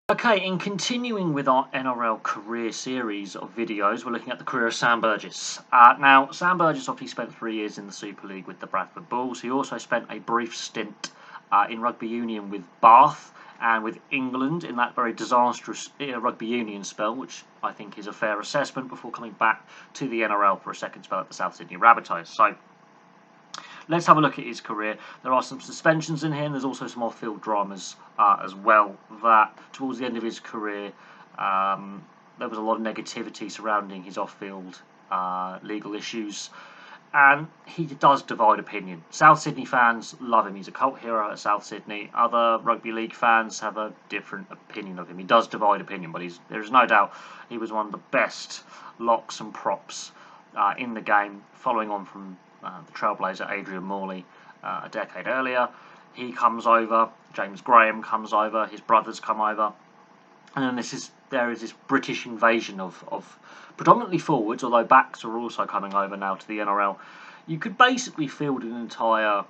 Okay, in continuing with our NRL career series of videos, we're looking at the career of Sam Burgess. Now, Sam Burgess obviously spent 3 years in the Super League with the Bradford Bulls. He also spent a brief stint in rugby union with Bath and with England in that very disastrous rugby union spell, which I think is a fair assessment, before coming back to the NRL for a second spell at the South Sydney Rabbitohs. So, let's have a look at his career. There are some suspensions in here, and there's also some off-field dramas as well. That towards the end of his career, there was a lot of negativity surrounding his off-field legal issues, and he does divide opinion. South Sydney fans love him. He's a cult hero at South Sydney. Other rugby league fans have a different opinion of him. He does divide opinion, but there's no doubt he was one of the best locks and props in the game, following on from the trailblazer Adrian Morley a decade earlier. He comes over, James Graham comes over, his brothers come over, and then there is this British invasion of predominantly forwards, although backs are also coming over now to the NRL. You could basically field an entire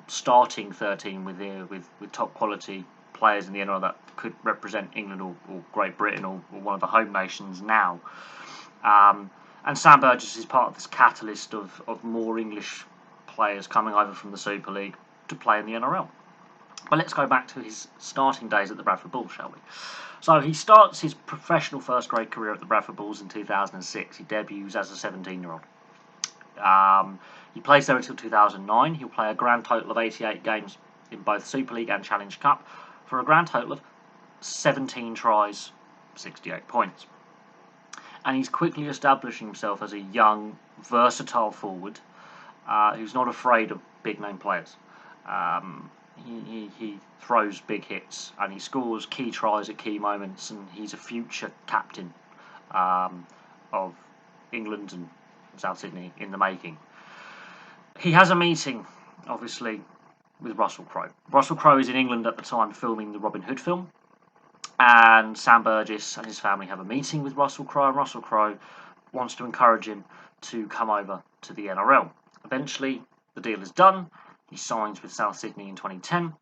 starting 13 with top quality players in the NRL that could represent England or Great Britain or one of the home nations now. And Sam Burgess is part of this catalyst of more English players coming over from the Super League to play in the NRL. But let's go back to his starting days at the Bradford Bulls, shall we? So he starts his professional first-grade career at the Bradford Bulls in 2006. He debuts as a 17-year-old. He plays there until 2009. He'll play a grand total of 88 games in both Super League and Challenge Cup for a grand total of 17 tries, 68 points. And he's quickly establishing himself as a young, versatile forward who's not afraid of big-name players. He throws big hits and he scores key tries at key moments, and he's a future captain of England and South Sydney in the making. He has a meeting, obviously, with Russell Crowe. Russell Crowe is in England at the time filming the Robin Hood film. And Sam Burgess and his family have a meeting with Russell Crowe, and Russell Crowe wants to encourage him to come over to the NRL. Eventually, the deal is done. He signs with South Sydney in 2010,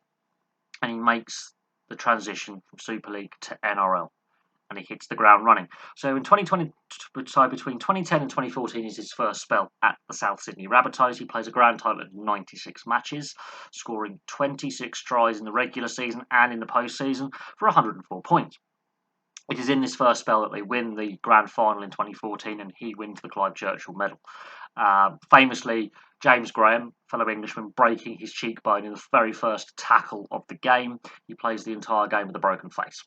and he makes the transition from Super League to NRL, and he hits the ground running. So between 2010 and 2014 is his first spell at the South Sydney Rabbitohs. He plays a grand total of 96 matches, scoring 26 tries in the regular season and in the postseason for 104 points. It is in this first spell that they win the grand final in 2014, and he wins the Clive Churchill Medal. Famously, James Graham, fellow Englishman, breaking his cheekbone in the very first tackle of the game. He plays the entire game with a broken face.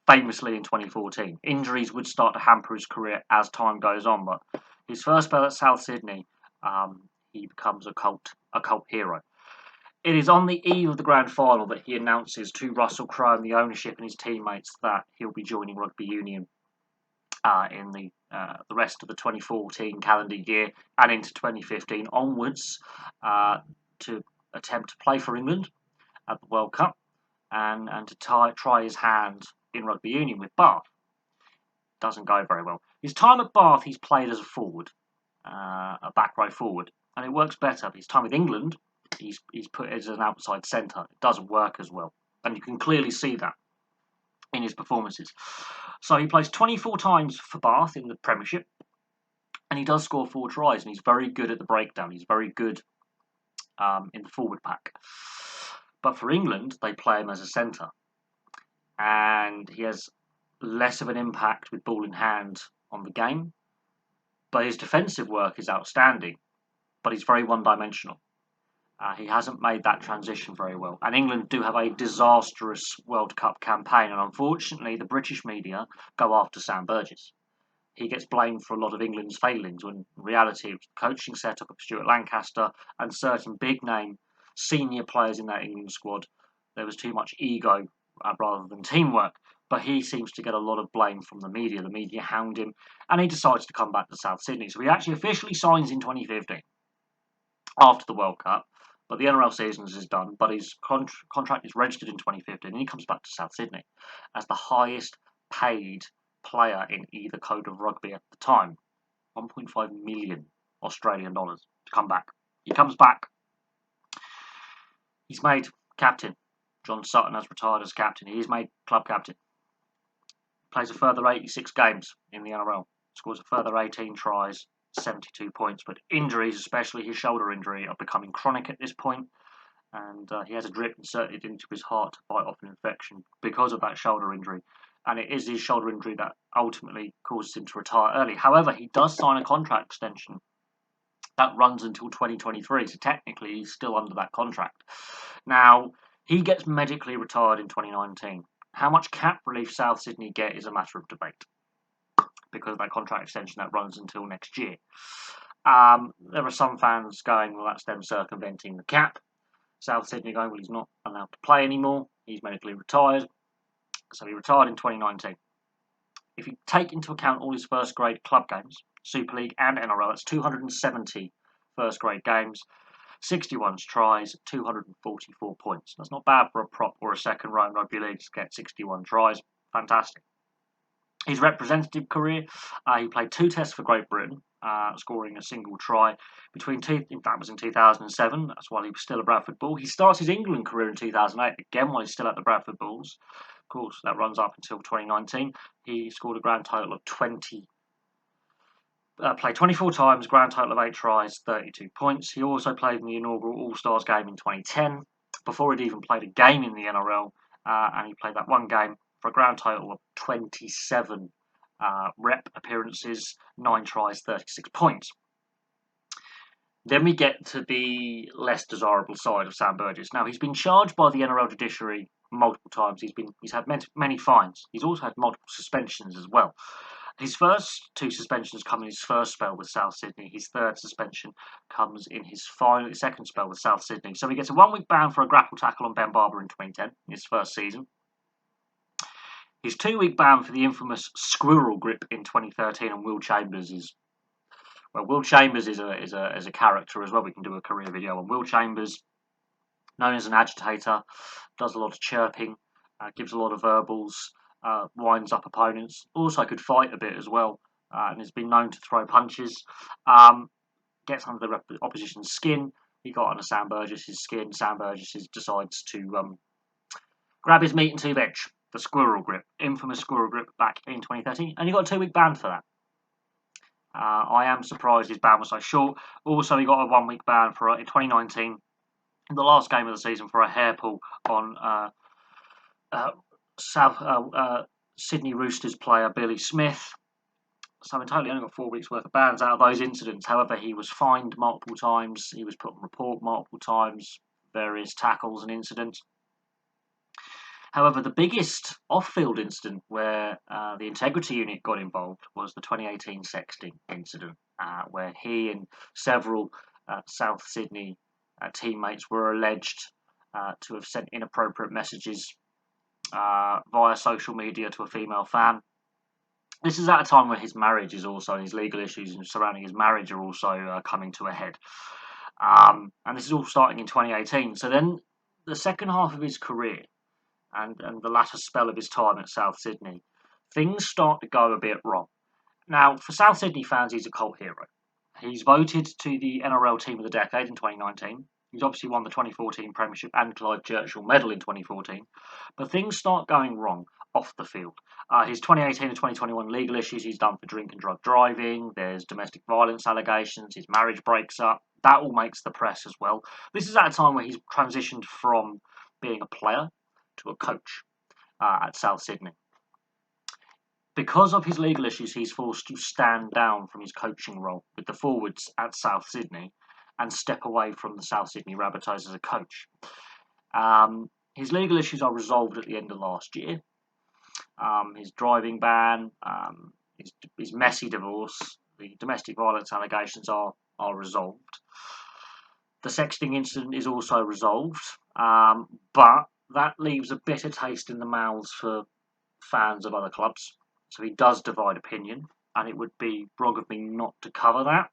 Famously in 2014. Injuries would start to hamper his career as time goes on, but his first spell at South Sydney, he becomes a cult hero. It is on the eve of the grand final that he announces to Russell Crowe and the ownership and his teammates that he'll be joining rugby union in the rest of the 2014 calendar year and into 2015 onwards to attempt to play for England at the World Cup and to try his hand in rugby union with Bath. Doesn't go very well. His time at Bath, he's played as a forward, a back row forward, and it works better. His time with England, he's put as an outside centre. It doesn't work as well, and you can clearly see that in his performances. So he plays 24 times for Bath in the Premiership, and he does score 4 tries, and he's very good at the breakdown. He's very good in the forward pack. But for England, they play him as a centre, and he has less of an impact with ball in hand on the game. But his defensive work is outstanding, but he's very one-dimensional. He hasn't made that transition very well. And England do have a disastrous World Cup campaign, and unfortunately the British media go after Sam Burgess. He gets blamed for a lot of England's failings, when in reality it was the coaching setup of Stuart Lancaster and certain big-name senior players in that England squad. There was too much ego rather than teamwork. But he seems to get a lot of blame from the media. The media hound him, and he decides to come back to South Sydney. So he actually officially signs in 2015 after the World Cup. But the NRL season is done, but his contract is registered in 2015, and he comes back to South Sydney as the highest paid player in either code of rugby at the time. 1.5 million Australian dollars to come back. He comes back. He's made captain, John Sutton has retired as captain. He is made club captain. Plays a further 86 games in the NRL. Scores a further 18 tries, 72 points. But injuries, especially his shoulder injury, are becoming chronic at this point. And he has a drip inserted into his heart to fight off an infection because of that shoulder injury. And it is his shoulder injury that ultimately causes him to retire early. However, he does sign a contract extension that runs until 2023, so technically he's still under that contract. Now, he gets medically retired in 2019. How much cap relief South Sydney get is a matter of debate because of that contract extension that runs until next year. There are some fans going, well, that's them circumventing the cap. South Sydney going, well, he's not allowed to play anymore. He's medically retired. So he retired in 2019. If you take into account all his first grade club games, Super League and NRL, that's 270 first grade games, 61 tries, 244 points. That's not bad for a prop or a second row in rugby league to get 61 tries. Fantastic. His representative career, he played 2 tests for Great Britain, scoring a single try that was in 2007. That's while he was still at Bradford Bull. He starts his England career in 2008, again while he's still at the Bradford Bulls. Of course, that runs up until 2019. He scored a grand total of 20. Played 24 times, grand total of 8 tries, 32 points. He also played in the inaugural All-Stars game in 2010, before he'd even played a game in the NRL, and he played that one game for a grand total of 27 rep appearances, 9 tries, 36 points. Then we get to the less desirable side of Sam Burgess. Now, he's been charged by the NRL judiciary multiple times. He's had many fines. He's also had multiple suspensions as well. His first 2 suspensions come in his first spell with South Sydney. His third suspension comes in his second spell with South Sydney. So he gets a 1-week ban for a grapple tackle on Ben Barber in 2010, his first season. His 2-week ban for the infamous squirrel grip in 2013 on Will Chambers is... Well, Will Chambers is a character as well. We can do a career video on Will Chambers, known as an agitator, does a lot of chirping, gives a lot of verbals, winds up opponents. Also could fight a bit as well, and has been known to throw punches. Gets under the opposition's skin. He got under Sam Burgess' skin. Sam Burgess decides to grab his meat and 2 veg, the squirrel grip, infamous squirrel grip back in 2013, and he got a 2-week ban for that. I am surprised his ban was so short. Also, he got a 1-week ban for in 2019, in the last game of the season, for a hair pull on Sydney Roosters player Billy Smith. So in total, he only got 4 weeks worth of bans out of those incidents. However, he was fined multiple times. He was put on report multiple times, various tackles and incidents. However, the biggest off-field incident where the integrity unit got involved was the 2018 sexting incident, where he and several South Sydney teammates were alleged to have sent inappropriate messages via social media to a female fan. This is at a time where his marriage is also, and his legal issues surrounding his marriage are also coming to a head. And this is all starting in 2018. So then the second half of his career, and the latter spell of his time at South Sydney, things start to go a bit wrong. Now, for South Sydney fans, he's a cult hero. He's voted to the NRL Team of the Decade in 2019. He's obviously won the 2014 Premiership and Clive Churchill Medal in 2014. But things start going wrong off the field. His 2018 and 2021 legal issues he's done for drink and drug driving. There's domestic violence allegations. His marriage breaks up. That all makes the press as well. This is at a time where he's transitioned from being a player to a coach at South Sydney. Because of his legal issues, he's forced to stand down from his coaching role with the forwards at South Sydney and step away from the South Sydney Rabbitohs as a coach. His legal issues are resolved at the end of last year. His driving ban, his messy divorce, the domestic violence allegations are resolved. The sexting incident is also resolved, but that leaves a bitter taste in the mouths for fans of other clubs. So he does divide opinion, and it would be wrong of me not to cover that.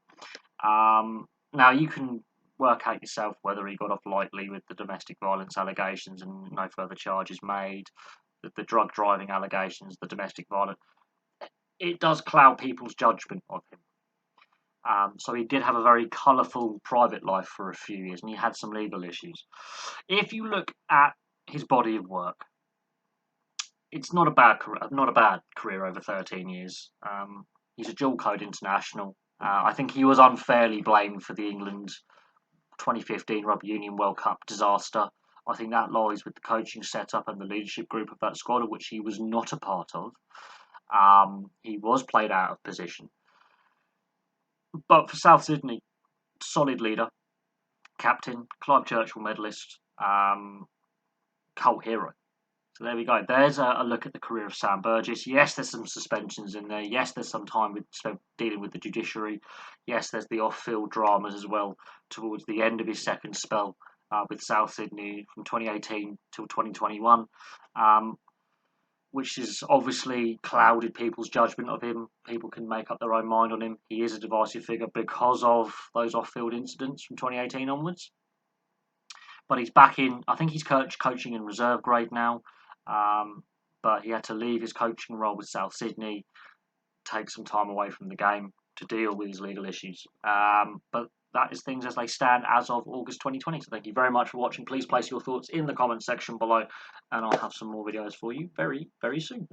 Now, you can work out yourself whether he got off lightly with the domestic violence allegations and no further charges made, the drug driving allegations, the domestic violence. It does cloud people's judgment of him. So he did have a very colourful private life for a few years, and he had some legal issues. If you look at his body of work. It's not a bad career over 13 years. He's a dual code international. I think he was unfairly blamed for the England 2015 Rugby Union World Cup disaster. I think that lies with the coaching setup and the leadership group of that squad, of which he was not a part of. He was played out of position. But for South Sydney, solid leader, captain, Clive Churchill medalist, cult hero. So there we go. There's a look at the career of Sam Burgess. Yes, there's some suspensions in there. Yes, there's some time dealing with the judiciary. Yes, there's the off-field dramas as well towards the end of his second spell with South Sydney from 2018 till 2021, which has obviously clouded people's judgment of him. People can make up their own mind on him. He is a divisive figure because of those off-field incidents from 2018 onwards. But he's back in. I think he's coaching in reserve grade now. But he had to leave his coaching role with South Sydney, take some time away from the game to deal with his legal issues. But that is things as they stand as of August 2020. So thank you very much for watching. Please place your thoughts in the comments section below, and I'll have some more videos for you very, very soon.